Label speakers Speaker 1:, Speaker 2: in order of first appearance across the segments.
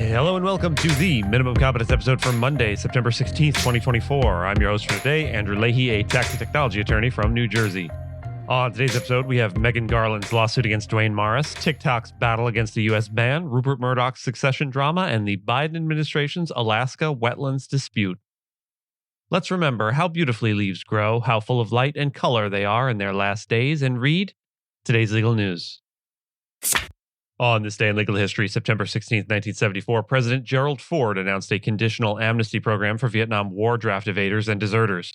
Speaker 1: Hello and welcome to the Minimum Competence episode for Monday, September 16th, 2024. I'm your host for today, Andrew Leahy, a tax and technology attorney from New Jersey. On today's episode, we have Meagan Garland's lawsuit against Duane Morris, TikTok's battle against the U.S. ban, Rupert Murdoch's succession drama, and the Biden administration's Alaska wetlands dispute. Let's remember how beautifully leaves grow, how full of light and color they are in their last days, and read today's legal news. On this day in legal history, September 16, 1974, President Gerald Ford announced a conditional amnesty program for Vietnam War draft evaders and deserters.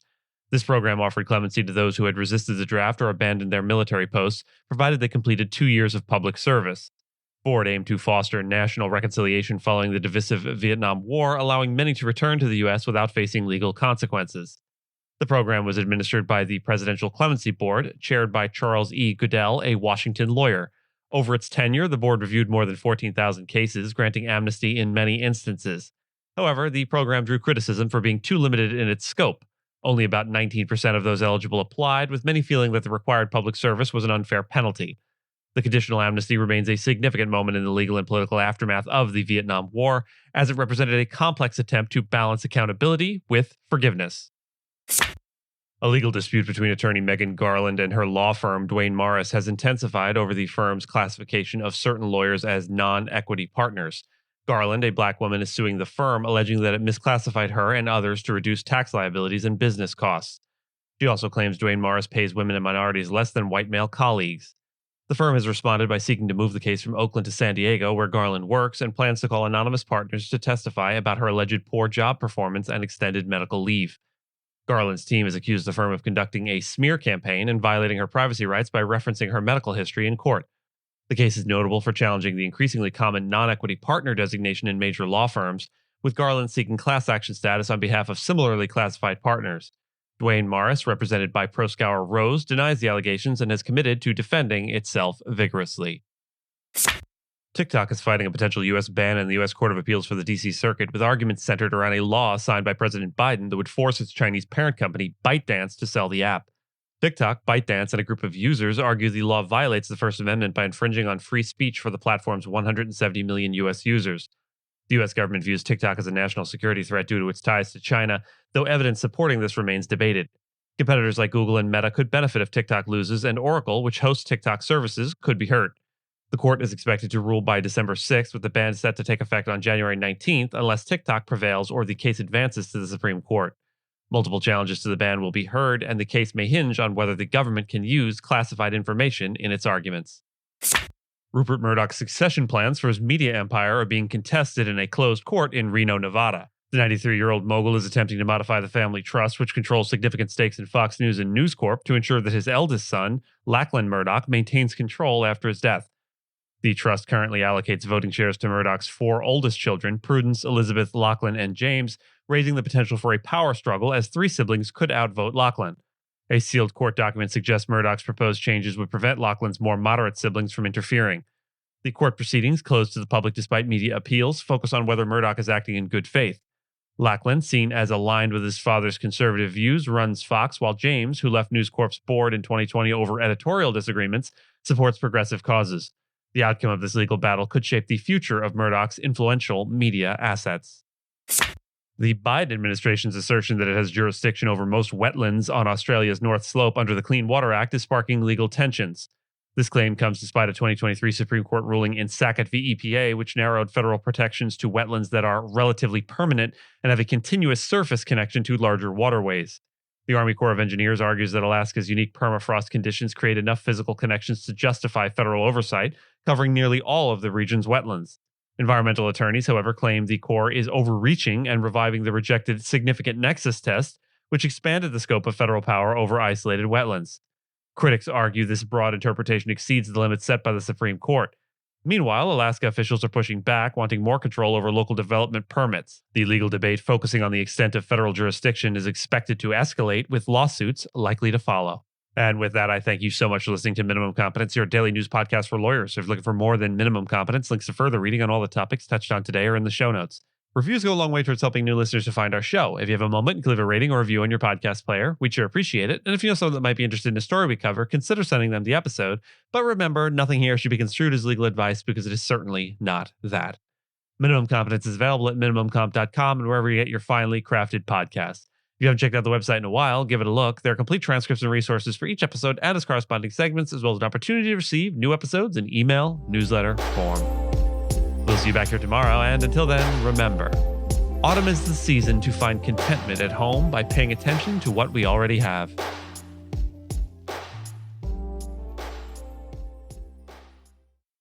Speaker 1: This program offered clemency to those who had resisted the draft or abandoned their military posts, provided they completed 2 years of public service. Ford aimed to foster national reconciliation following the divisive Vietnam War, allowing many to return to the U.S. without facing legal consequences. The program was administered by the Presidential Clemency Board, chaired by Charles E. Goodell, a Washington lawyer. Over its tenure, the board reviewed more than 14,000 cases, granting amnesty in many instances. However, the program drew criticism for being too limited in its scope. Only about 19% of those eligible applied, with many feeling that the required public service was an unfair penalty. The conditional amnesty remains a significant moment in the legal and political aftermath of the Vietnam War, as it represented a complex attempt to balance accountability with forgiveness. A legal dispute between attorney Meagan Garland and her law firm, Duane Morris, has intensified over the firm's classification of certain lawyers as non-equity partners. Garland, a black woman, is suing the firm, alleging that it misclassified her and others to reduce tax liabilities and business costs. She also claims Duane Morris pays women and minorities less than white male colleagues. The firm has responded by seeking to move the case from Oakland to San Diego, where Garland works, and plans to call anonymous partners to testify about her alleged poor job performance and extended medical leave. Garland's team has accused the firm of conducting a smear campaign and violating her privacy rights by referencing her medical history in court. The case is notable for challenging the increasingly common non-equity partner designation in major law firms, with Garland seeking class action status on behalf of similarly classified partners. Duane Morris, represented by Proskauer Rose, denies the allegations and has committed to defending itself vigorously. TikTok is fighting a potential U.S. ban in the U.S. Court of Appeals for the D.C. Circuit, with arguments centered around a law signed by President Biden that would force its Chinese parent company, ByteDance, to sell the app. TikTok, ByteDance, and a group of users argue the law violates the First Amendment by infringing on free speech for the platform's 170 million U.S. users. The U.S. government views TikTok as a national security threat due to its ties to China, though evidence supporting this remains debated. Competitors like Google and Meta could benefit if TikTok loses, and Oracle, which hosts TikTok services, could be hurt. The court is expected to rule by December 6th, with the ban set to take effect on January 19th, unless TikTok prevails or the case advances to the Supreme Court. Multiple challenges to the ban will be heard, and the case may hinge on whether the government can use classified information in its arguments. Rupert Murdoch's succession plans for his media empire are being contested in a closed court in Reno, Nevada. The 93-year-old mogul is attempting to modify the family trust, which controls significant stakes in Fox News and News Corp, to ensure that his eldest son, Lachlan Murdoch, maintains control after his death. The trust currently allocates voting shares to Murdoch's 4 oldest children, Prudence, Elizabeth, Lachlan, and James, raising the potential for a power struggle as 3 siblings could outvote Lachlan. A sealed court document suggests Murdoch's proposed changes would prevent Lachlan's more moderate siblings from interfering. The court proceedings, closed to the public despite media appeals, focus on whether Murdoch is acting in good faith. Lachlan, seen as aligned with his father's conservative views, runs Fox, while James, who left News Corp's board in 2020 over editorial disagreements, supports progressive causes. The outcome of this legal battle could shape the future of Murdoch's influential media assets. The Biden administration's assertion that it has jurisdiction over most wetlands on Australia's North Slope under the Clean Water Act is sparking legal tensions. This claim comes despite a 2023 Supreme Court ruling in Sackett v. EPA, which narrowed federal protections to wetlands that are relatively permanent and have a continuous surface connection to larger waterways. The Army Corps of Engineers argues that Alaska's unique permafrost conditions create enough physical connections to justify federal oversight, covering nearly all of the region's wetlands. Environmental attorneys, however, claim the Corps is overreaching and reviving the rejected significant nexus test, which expanded the scope of federal power over isolated wetlands. Critics argue this broad interpretation exceeds the limits set by the Supreme Court. Meanwhile, Alaska officials are pushing back, wanting more control over local development permits. The legal debate focusing on the extent of federal jurisdiction is expected to escalate, with lawsuits likely to follow. And with that, I thank you so much for listening to Minimum Competence, your daily news podcast for lawyers. If you're looking for more than minimum competence, links to further reading on all the topics touched on today are in the show notes. Reviews go a long way towards helping new listeners to find our show. If you have a moment, you can leave a rating or review on your podcast player. We'd sure appreciate it. And if you know someone that might be interested in a story we cover, consider sending them the episode. But remember, nothing here should be construed as legal advice because it is certainly not that. Minimum Competence is available at minimumcomp.com and wherever you get your finely crafted podcasts. If you haven't checked out the website in a while, give it a look. There are complete transcripts and resources for each episode and its corresponding segments, as well as an opportunity to receive new episodes in email, newsletter, form. We'll see you back here tomorrow, and until then, remember, autumn is the season to find contentment at home by paying attention to what we already have.